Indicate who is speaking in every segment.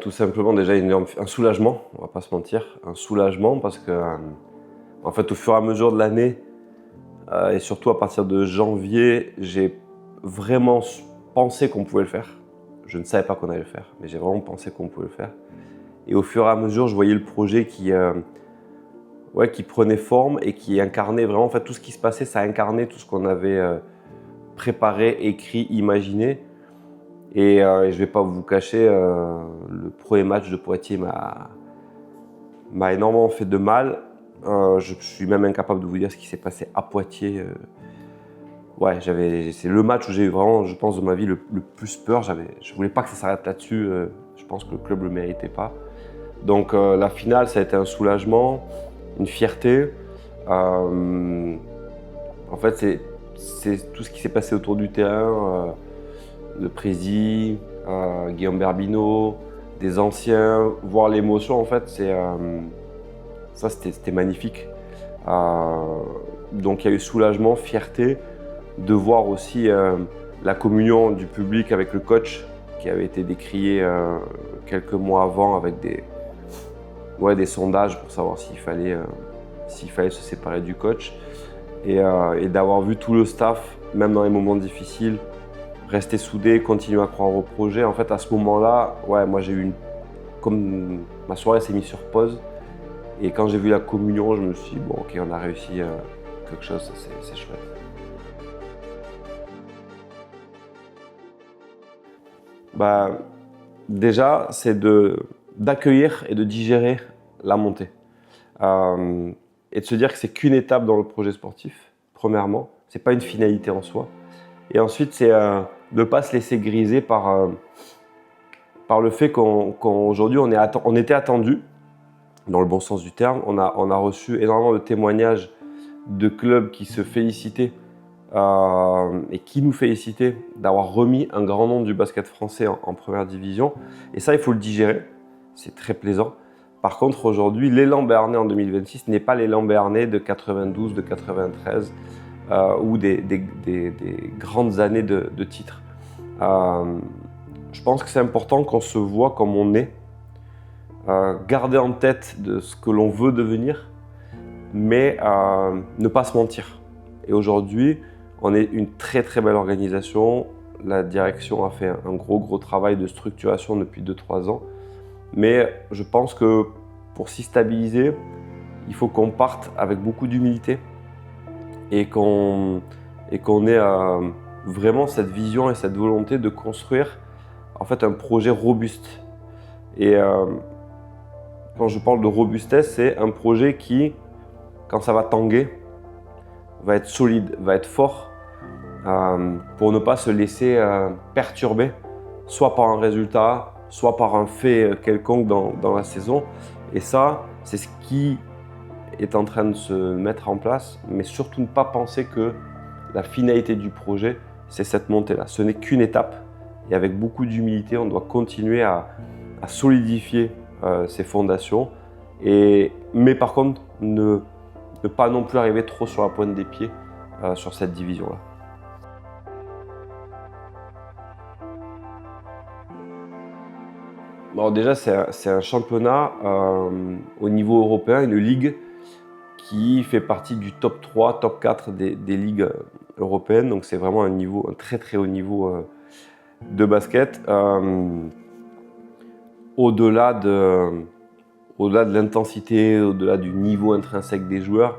Speaker 1: Tout simplement déjà un soulagement, on va pas se mentir, un soulagement parce que en fait au fur et à mesure de l'année et surtout à partir de janvier, j'ai vraiment pensé qu'on pouvait le faire. Je ne savais pas qu'on allait le faire, mais j'ai vraiment pensé qu'on pouvait le faire. Et au fur et à mesure, je voyais le projet qui prenait forme et qui incarnait vraiment, en fait, tout ce qui se passait, ça incarnait tout ce qu'on avait préparé, écrit, imaginé. Et je ne vais pas vous cacher, le premier match de Poitiers m'a énormément fait de mal. Je suis même incapable de vous dire ce qui s'est passé à Poitiers. C'est le match où j'ai eu vraiment, je pense, de ma vie le plus peur. Je ne voulais pas que ça s'arrête là-dessus. Je pense que le club ne le méritait pas. Donc la finale, ça a été un soulagement, une fierté. En fait, c'est tout ce qui s'est passé autour du terrain. Le prési, Guillaume Berbino, des anciens, voir l'émotion, en fait, c'était magnifique. Donc il y a eu soulagement, fierté, de voir aussi la communion du public avec le coach qui avait été décrié quelques mois avant avec des sondages pour savoir s'il fallait se séparer du coach et d'avoir vu tout le staff, même dans les moments difficiles, rester soudé, continuer à croire au projet. En fait, à ce moment-là, moi j'ai eu comme ma soirée s'est mise sur pause. Et quand j'ai vu la communion, je me suis dit, bon, ok, on a réussi quelque chose, ça, c'est chouette. Déjà, c'est d'accueillir et de digérer la montée. Et de se dire que c'est qu'une étape dans le projet sportif, premièrement. Ce n'est pas une finalité en soi. Et ensuite, c'est de ne pas se laisser griser par le fait qu'aujourd'hui, on était attendu, dans le bon sens du terme. On a reçu énormément de témoignages de clubs qui se félicitaient et qui nous félicitaient d'avoir remis un grand nombre du basket français en première division. Et ça, il faut le digérer. C'est très plaisant. Par contre, aujourd'hui, l'élan béarnais en 2026 n'est pas l'élan béarnais de 92, de 93 ou des grandes années de titres. Je pense que c'est important qu'on se voit comme on est, garder en tête de ce que l'on veut devenir, mais ne pas se mentir. Et aujourd'hui, on est une très très belle organisation. La direction a fait un gros travail de structuration depuis 2-3 ans. Mais je pense que pour s'y stabiliser, il faut qu'on parte avec beaucoup d'humilité et qu'on ait vraiment cette vision et cette volonté de construire en fait un projet robuste. Et quand je parle de robustesse, c'est un projet qui, quand ça va tanguer, va être solide, va être fort, pour ne pas se laisser perturber, soit par un résultat, soit par un fait quelconque dans la saison. Et ça, c'est ce qui est en train de se mettre en place, mais surtout ne pas penser que la finalité du projet, c'est cette montée-là. Ce n'est qu'une étape, et avec beaucoup d'humilité, on doit continuer à solidifier ces fondations, mais par contre, ne pas non plus arriver trop sur la pointe des pieds sur cette division-là. Bon, déjà, c'est un championnat au niveau européen, une ligue qui fait partie du top 3, top 4 des ligues européennes. Donc c'est vraiment un très très haut niveau de basket. Au-delà de l'intensité, au-delà du niveau intrinsèque des joueurs,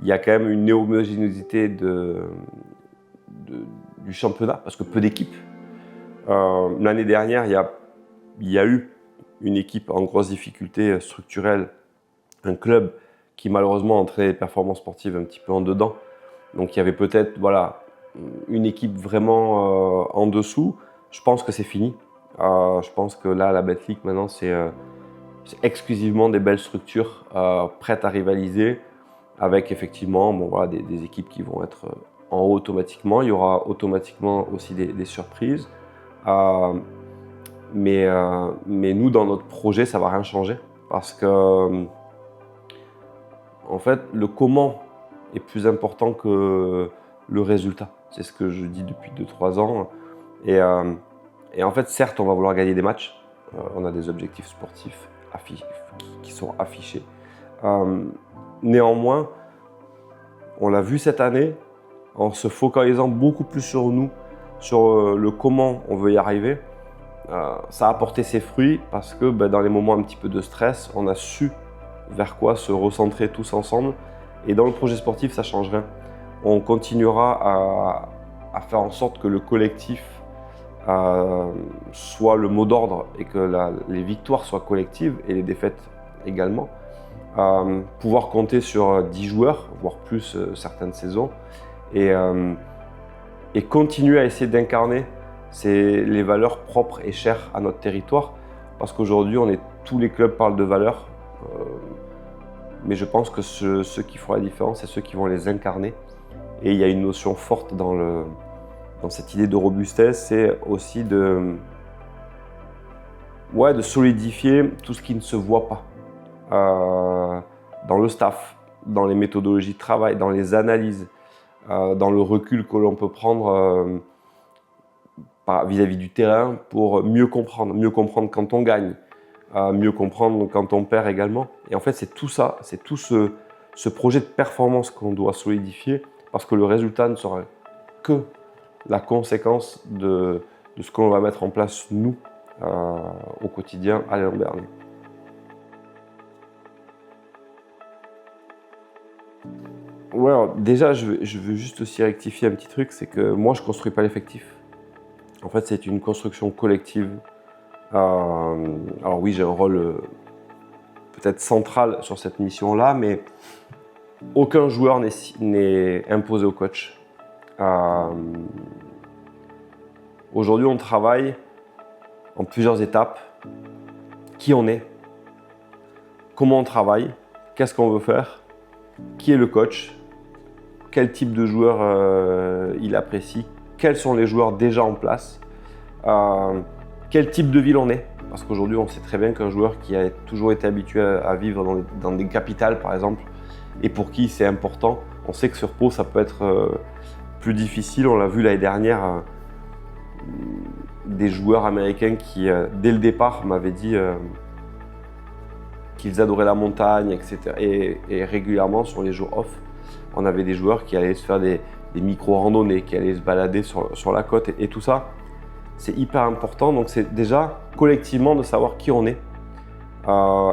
Speaker 1: il y a quand même une homogénéité du championnat, parce que peu d'équipes. L'année dernière, il y a eu une équipe en grosse difficulté structurelle, un club qui malheureusement entraînait les performances sportives un petit peu en dedans. Donc il y avait peut-être une équipe vraiment en dessous. Je pense que c'est fini. Je pense que là, la Bet League maintenant, c'est exclusivement des belles structures prêtes à rivaliser, avec effectivement des équipes qui vont être en haut automatiquement. Il y aura automatiquement aussi des surprises. Mais nous, dans notre projet, ça ne va rien changer. Parce que, en fait, le comment est plus important que le résultat. C'est ce que je dis depuis 2-3 ans. Et en fait, certes, on va vouloir gagner des matchs. on a des objectifs sportifs qui sont affichés. Néanmoins, on l'a vu cette année, en se focalisant beaucoup plus sur nous, sur le comment on veut y arriver, ça a apporté ses fruits parce que dans les moments un petit peu de stress, on a su vers quoi se recentrer tous ensemble. Et dans le projet sportif, ça ne change rien. On continuera à faire en sorte que le collectif soit le mot d'ordre et que les victoires soient collectives et les défaites également. Pouvoir compter sur 10 joueurs, voire plus certaines saisons, et continuer à essayer d'incarner les valeurs propres et chères à notre territoire, parce qu'aujourd'hui, tous les clubs parlent de valeurs, mais je pense que ceux qui feront la différence, c'est ceux qui vont les incarner. Et il y a une notion forte dans cette idée de robustesse, c'est aussi de solidifier tout ce qui ne se voit pas. Dans le staff, dans les méthodologies de travail, dans les analyses, dans le recul que l'on peut prendre vis-à-vis du terrain pour mieux comprendre quand on gagne, mieux comprendre quand on perd également. Et en fait, c'est tout ça, c'est tout ce projet de performance qu'on doit solidifier, parce que le résultat ne sera que la conséquence de ce que l'on va mettre en place, nous, au quotidien à l'élan Berlin. Ouais, alors déjà, je veux juste aussi rectifier un petit truc, c'est que moi, je ne construis pas l'effectif. En fait, c'est une construction collective. Alors oui, j'ai un rôle peut-être central sur cette mission-là, mais aucun joueur n'est imposé au coach. Aujourd'hui, on travaille en plusieurs étapes. Qui on est, comment on travaille, qu'est-ce qu'on veut faire, qui est le coach, quel type de joueur il apprécie, quels sont les joueurs déjà en place, quel type de ville on est. Parce qu'aujourd'hui, on sait très bien qu'un joueur qui a toujours été habitué à vivre dans des capitales, par exemple, et pour qui c'est important, on sait que sur Pau, ça peut être plus difficile. On l'a vu l'année dernière, des joueurs américains qui, dès le départ, m'avaient dit qu'ils adoraient la montagne, etc. Et régulièrement, sur les jours off, on avait des joueurs qui allaient se faire des micro-randonnées, qui allaient se balader sur la côte. Et tout ça, c'est hyper important. Donc c'est déjà collectivement de savoir qui on est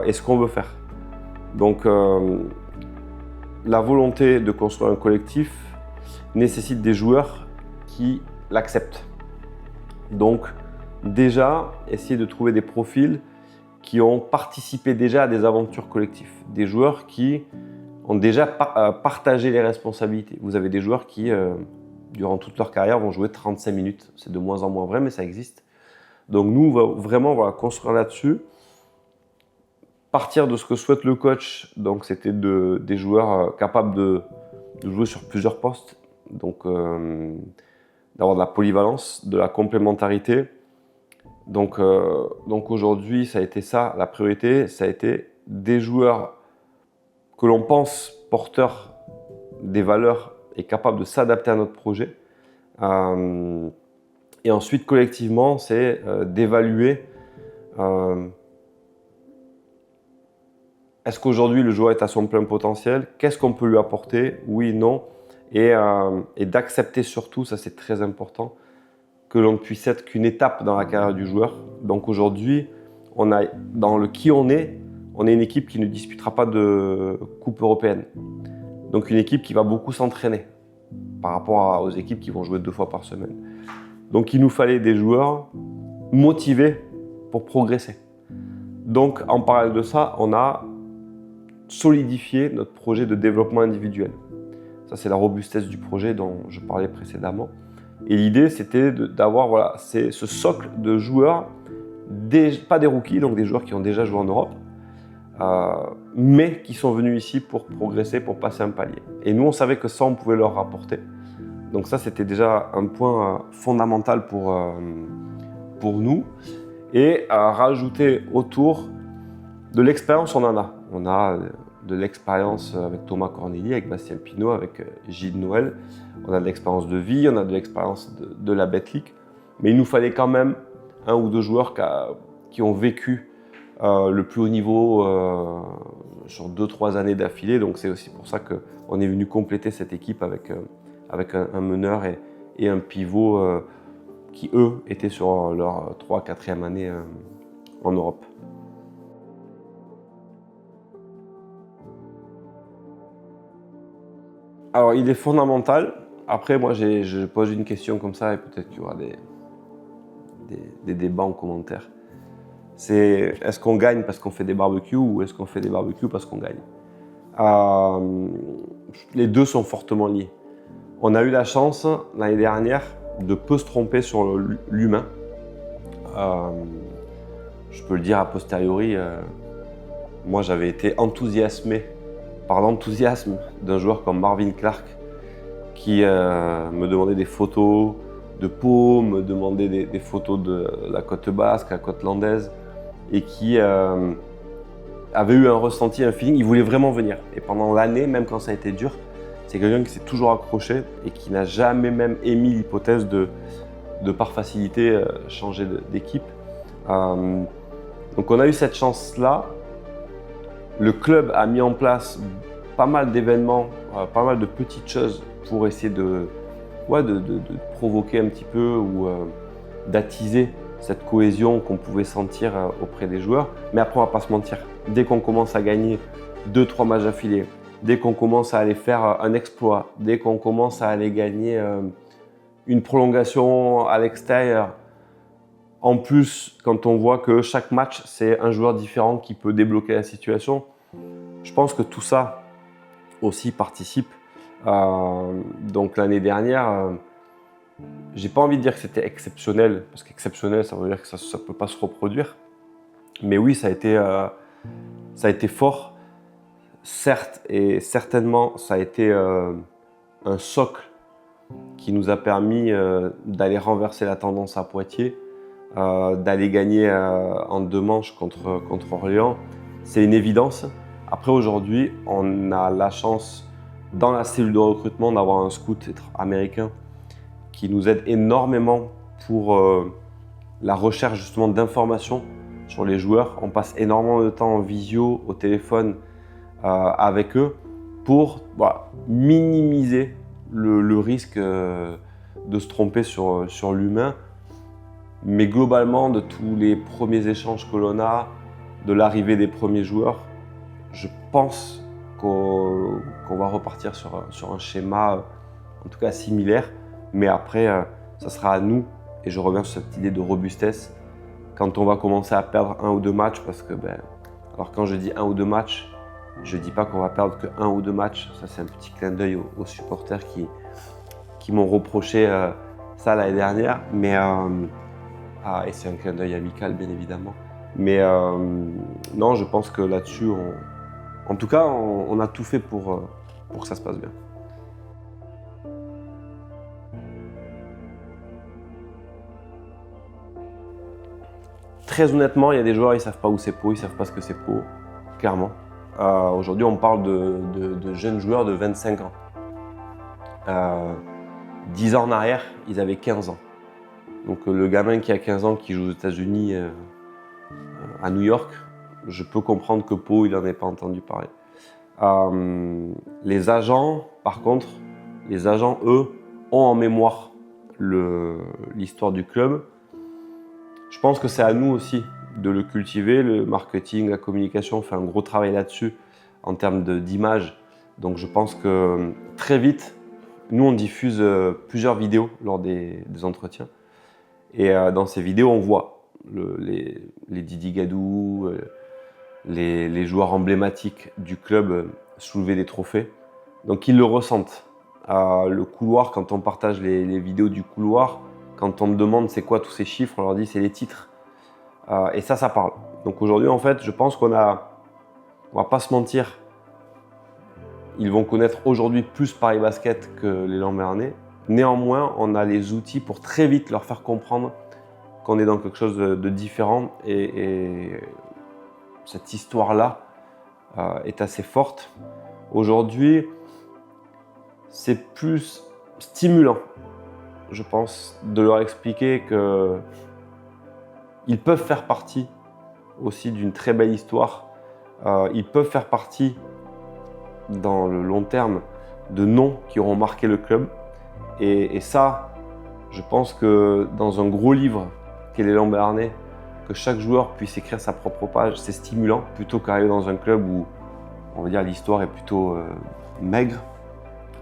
Speaker 1: et ce qu'on veut faire. Donc la volonté de construire un collectif nécessite des joueurs qui l'acceptent. Donc déjà, essayer de trouver des profils qui ont participé déjà à des aventures collectives. Des joueurs qui ont déjà partagé les responsabilités. Vous avez des joueurs qui, durant toute leur carrière, vont jouer 35 minutes. C'est de moins en moins vrai, mais ça existe. Donc nous, on va vraiment construire là-dessus. Partir de ce que souhaite le coach, donc c'était des joueurs capables de jouer sur plusieurs postes. Donc d'avoir de la polyvalence, de la complémentarité. Donc aujourd'hui, ça a été ça, la priorité, ça a été des joueurs que l'on pense porteurs des valeurs et capables de s'adapter à notre projet. Et ensuite, collectivement, c'est d'évaluer est-ce qu'aujourd'hui le joueur est à son plein potentiel, qu'est-ce qu'on peut lui apporter, oui, non, et d'accepter surtout, ça c'est très important, que l'on ne puisse être qu'une étape dans la carrière du joueur. Donc aujourd'hui, dans le qui on est une équipe qui ne disputera pas de coupe européenne. Donc une équipe qui va beaucoup s'entraîner par rapport aux équipes qui vont jouer 2 fois par semaine. Donc il nous fallait des joueurs motivés pour progresser. Donc en parallèle de ça, on a solidifié notre projet de développement individuel. Ça c'est la robustesse du projet dont je parlais précédemment. Et l'idée, c'était d'avoir ce socle de joueurs, pas des rookies, donc des joueurs qui ont déjà joué en Europe, mais qui sont venus ici pour progresser, pour passer un palier. Et nous, on savait que ça, on pouvait leur rapporter. Donc ça, c'était déjà un point fondamental pour nous. Et rajouter autour de l'expérience, on en a. On a de l'expérience avec Thomas Corneli, avec Bastien Pinault, avec Gilles Noël. On a de l'expérience de vie, on a de l'expérience de la Betclic. Mais il nous fallait quand même 1 ou 2 joueurs qui ont vécu le plus haut niveau sur 2-3 années d'affilée. Donc c'est aussi pour ça qu'on est venu compléter cette équipe avec un meneur et un pivot qui, eux, étaient sur leur 3-4e année en Europe. Alors, il est fondamental. Après, moi, je pose une question comme ça et peut-être qu'il y aura des débats en commentaire. C'est est-ce qu'on gagne parce qu'on fait des barbecues ou est-ce qu'on fait des barbecues parce qu'on gagne? Les deux sont fortement liés. On a eu la chance l'année dernière de peu se tromper sur l'humain. Je peux le dire a posteriori, moi j'avais été enthousiasmé par l'enthousiasme d'un joueur comme Marvin Clark qui me demandait des photos de Pau, me demandait des photos de la côte basque, la côte landaise et qui avait eu un ressenti, un feeling, il voulait vraiment venir. Et pendant l'année, même quand ça a été dur, c'est quelqu'un qui s'est toujours accroché et qui n'a jamais même émis l'hypothèse de par facilité changer d'équipe. Donc on a eu cette chance-là. Le club a mis en place pas mal d'événements, pas mal de petites choses pour essayer de provoquer un petit peu ou d'attiser cette cohésion qu'on pouvait sentir auprès des joueurs. Mais après, on va pas se mentir, dès qu'on commence à gagner 2-3 matchs affilés, dès qu'on commence à aller faire un exploit, dès qu'on commence à aller gagner une prolongation à l'extérieur, en plus, quand on voit que chaque match, c'est un joueur différent qui peut débloquer la situation, je pense que tout ça aussi participe. Donc l'année dernière, j'ai pas envie de dire que c'était exceptionnel, parce qu'exceptionnel, ça veut dire que ça ne peut pas se reproduire. Mais oui, ça a été fort, certes, et certainement, ça a été un socle qui nous a permis d'aller renverser la tendance à Poitiers, d'aller gagner en 2 manches contre Orléans. C'est une évidence. Après, aujourd'hui, on a la chance, dans la cellule de recrutement, d'avoir un scout américain qui nous aide énormément pour la recherche justement d'informations sur les joueurs. On passe énormément de temps en visio, au téléphone avec eux pour minimiser le risque de se tromper sur l'humain. Mais globalement, de tous les premiers échanges que l'on a, de l'arrivée des premiers joueurs, je pense qu'on va repartir sur un schéma en tout cas similaire. Mais après, ça sera à nous, et je reviens sur cette idée de robustesse, quand on va commencer à perdre 1 ou 2 matchs, parce que, alors quand je dis 1 ou 2 matchs, je ne dis pas qu'on va perdre que 1 ou 2 matchs, ça c'est un petit clin d'œil aux supporters qui m'ont reproché ça l'année dernière, mais, et c'est un clin d'œil amical bien évidemment, mais non, je pense que là-dessus, en tout cas, on a tout fait pour que ça se passe bien. Très honnêtement, il y a des joueurs, ils ne savent pas où c'est Pau, ils ne savent pas ce que c'est Pau, clairement. Aujourd'hui, on parle de jeunes joueurs de 25 ans. 10 ans en arrière, ils avaient 15 ans. Donc le gamin qui a 15 ans, qui joue aux États-Unis, à New York, je peux comprendre que Pau, il n'en ait pas entendu parler. Les agents, par contre, eux, ont en mémoire l'histoire du club. Je pense que c'est à nous aussi de le cultiver. Le marketing, la communication, on fait un gros travail là-dessus en termes d'image. Donc je pense que très vite, nous on diffuse plusieurs vidéos lors des entretiens. Et dans ces vidéos, on voit les Didi Gadou, les joueurs emblématiques du club soulever des trophées. Donc ils le ressentent. Le couloir, quand on partage les vidéos du couloir, quand on me demande c'est quoi tous ces chiffres, on leur dit c'est les titres. Et ça parle. Donc aujourd'hui, en fait, je pense on va pas se mentir, ils vont connaître aujourd'hui plus Paris Basket que les Lambernais. Néanmoins, on a les outils pour très vite leur faire comprendre qu'on est dans quelque chose de différent. Et cette histoire-là est assez forte. Aujourd'hui, c'est plus stimulant, je pense, de leur expliquer qu'ils peuvent faire partie aussi d'une très belle histoire. Ils peuvent faire partie, dans le long terme, de noms qui auront marqué le club. Et ça, je pense que dans un gros livre qu'est l'élan béarnais, que chaque joueur puisse écrire sa propre page, c'est stimulant, plutôt qu'arriver dans un club où, on va dire, l'histoire est plutôt maigre.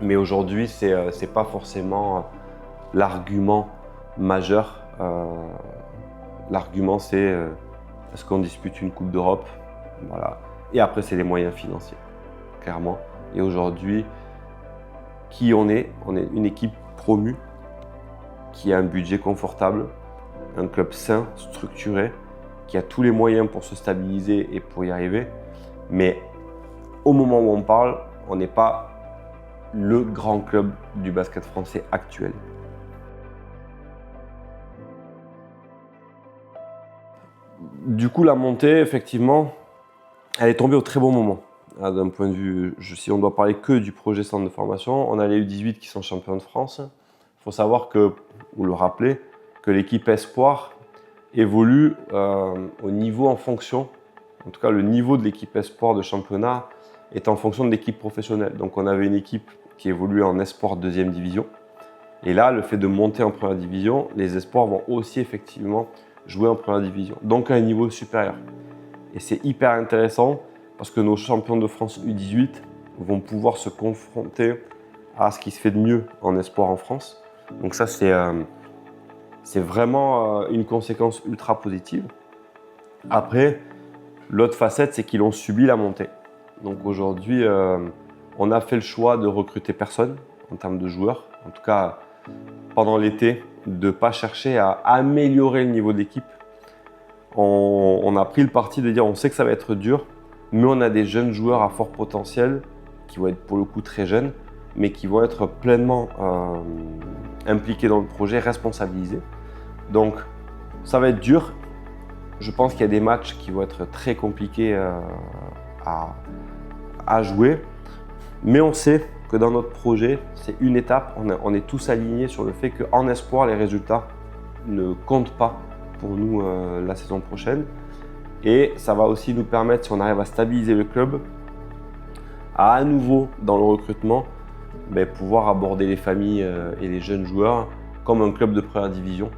Speaker 1: Mais aujourd'hui, c'est pas forcément l'argument majeur. L'argument, c'est est-ce qu'on dispute une Coupe d'Europe? Voilà. Et après, c'est les moyens financiers, clairement. Et aujourd'hui, qui on est? On est une équipe promue, qui a un budget confortable, un club sain, structuré, qui a tous les moyens pour se stabiliser et pour y arriver. Mais au moment où on parle, on n'est pas le grand club du basket français actuel. Du coup, la montée, effectivement, elle est tombée au très bon moment. D'un point de vue, si on doit parler que du projet centre de formation, on a les U18 qui sont champions de France. Il faut savoir que, ou le rappeler, que l'équipe Espoir évolue au niveau en fonction, en tout cas le niveau de l'équipe Espoir de championnat est en fonction de l'équipe professionnelle. Donc on avait une équipe qui évoluait en Espoir deuxième division. Et là, le fait de monter en première division, les Espoirs vont aussi effectivement jouer en première division, donc à un niveau supérieur. Et c'est hyper intéressant parce que nos champions de France U18 vont pouvoir se confronter à ce qui se fait de mieux en Espoir en France. Donc ça, c'est vraiment une conséquence ultra positive. Après, l'autre facette, c'est qu'ils ont subi la montée. Donc aujourd'hui, on a fait le choix de recruter personne en termes de joueurs. En tout cas, pendant l'été, de ne pas chercher à améliorer le niveau de l'équipe. On a pris le parti de dire on sait que ça va être dur, mais on a des jeunes joueurs à fort potentiel qui vont être pour le coup très jeunes, mais qui vont être pleinement impliqués dans le projet, responsabilisés. Donc ça va être dur. Je pense qu'il y a des matchs qui vont être très compliqués à jouer, mais on sait que dans notre projet, c'est une étape. On est tous alignés sur le fait qu'en espoir, les résultats ne comptent pas pour nous la saison prochaine. Et ça va aussi nous permettre, si on arrive à stabiliser le club, à nouveau dans le recrutement, pouvoir aborder les familles et les jeunes joueurs comme un club de première division.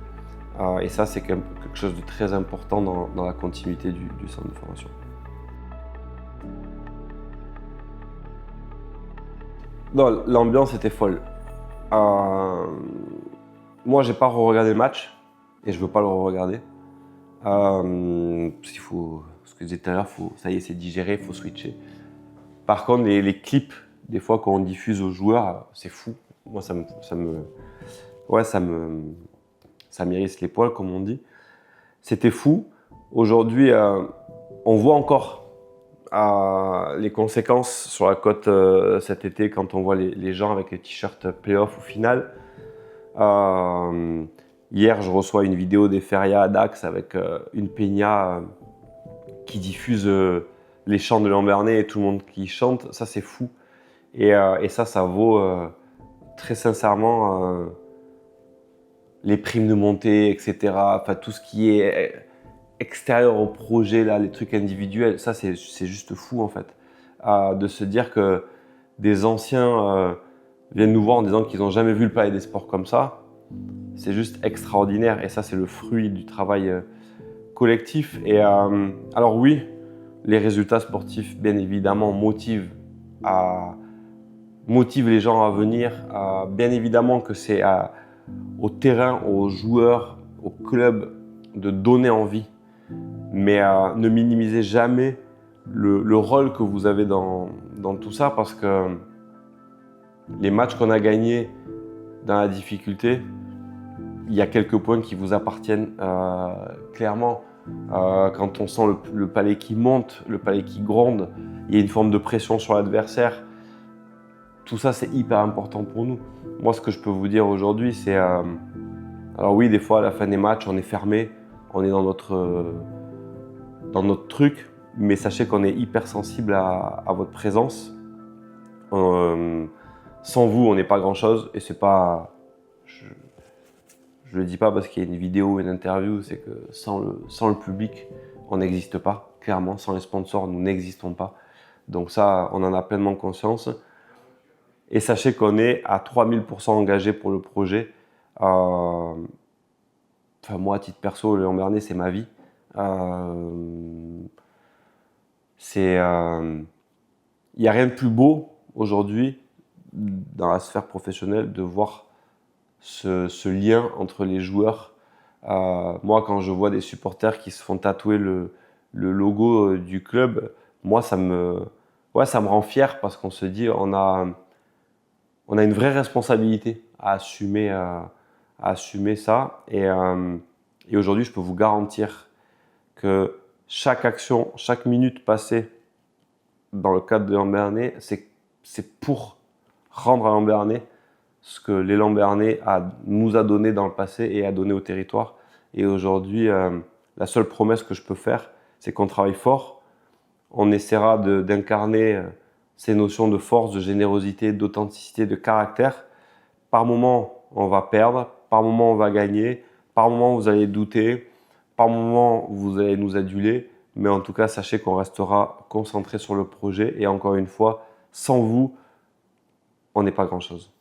Speaker 1: Et ça, c'est quelque chose de très important dans la continuité du centre de formation. Non, l'ambiance était folle. Moi, j'ai pas re-regardé le match et je veux pas le re-regarder. Parce qu'il faut, ce que je disais tout à l'heure, ça y est, c'est digéré, il faut switcher. Par contre, les clips, des fois, quand on diffuse aux joueurs, c'est fou. Moi, ça m'hérisse les poils, comme on dit. C'était fou. Aujourd'hui, on voit encore les conséquences sur la côte cet été quand on voit les gens avec les t-shirts play-off au final. Hier, je reçois une vidéo des Feria à Dax avec une peña qui diffuse les chants de Lambernais et tout le monde qui chante. Ça, c'est fou. Et ça vaut très sincèrement les primes de montée, etc. Enfin, tout ce qui est extérieur au projet, là, les trucs individuels, ça, c'est juste fou, en fait. De se dire que des anciens viennent nous voir en disant qu'ils n'ont jamais vu le Palais des Sports comme ça. C'est juste extraordinaire et ça, c'est le fruit du travail collectif. Et alors oui, les résultats sportifs, bien évidemment, motivent les gens à venir. Bien évidemment que c'est au terrain, aux joueurs, au club de donner envie. Mais ne minimisez jamais le rôle que vous avez dans tout ça parce que les matchs qu'on a gagnés dans la difficulté, il y a quelques points qui vous appartiennent clairement. Quand on sent le palais qui monte, le palais qui gronde, il y a une forme de pression sur l'adversaire. Tout ça, c'est hyper important pour nous. Moi, ce que je peux vous dire aujourd'hui, c'est... alors oui, des fois, à la fin des matchs, on est fermé, on est dans notre truc, mais sachez qu'on est hyper sensible à votre présence. Sans vous, on n'est pas grand-chose et c'est pas... Je le dis pas parce qu'il y a une vidéo ou une interview, c'est que sans le public, on n'existe pas. Clairement, sans les sponsors, nous n'existons pas. Donc ça, on en a pleinement conscience. Et sachez qu'on est à 3000% engagé pour le projet. Enfin, moi, à titre perso, le Lambernet, c'est ma vie. Il n'y a rien de plus beau aujourd'hui dans la sphère professionnelle de voir ce lien entre les joueurs. Moi, quand je vois des supporters qui se font tatouer le logo du club, moi, ça me rend fier parce qu'on se dit on a une vraie responsabilité à assumer ça. Et aujourd'hui, je peux vous garantir que chaque action, chaque minute passée dans le cadre de Lambernet, c'est pour rendre à Lambernet ce que l'élan Bernay nous a donné dans le passé et a donné au territoire. Et aujourd'hui, la seule promesse que je peux faire, c'est qu'on travaille fort. On essaiera d'incarner ces notions de force, de générosité, d'authenticité, de caractère. Par moment, on va perdre. Par moment, on va gagner. Par moment, vous allez douter. Par moment, vous allez nous aduler. Mais en tout cas, sachez qu'on restera concentré sur le projet. Et encore une fois, sans vous, on n'est pas grand-chose.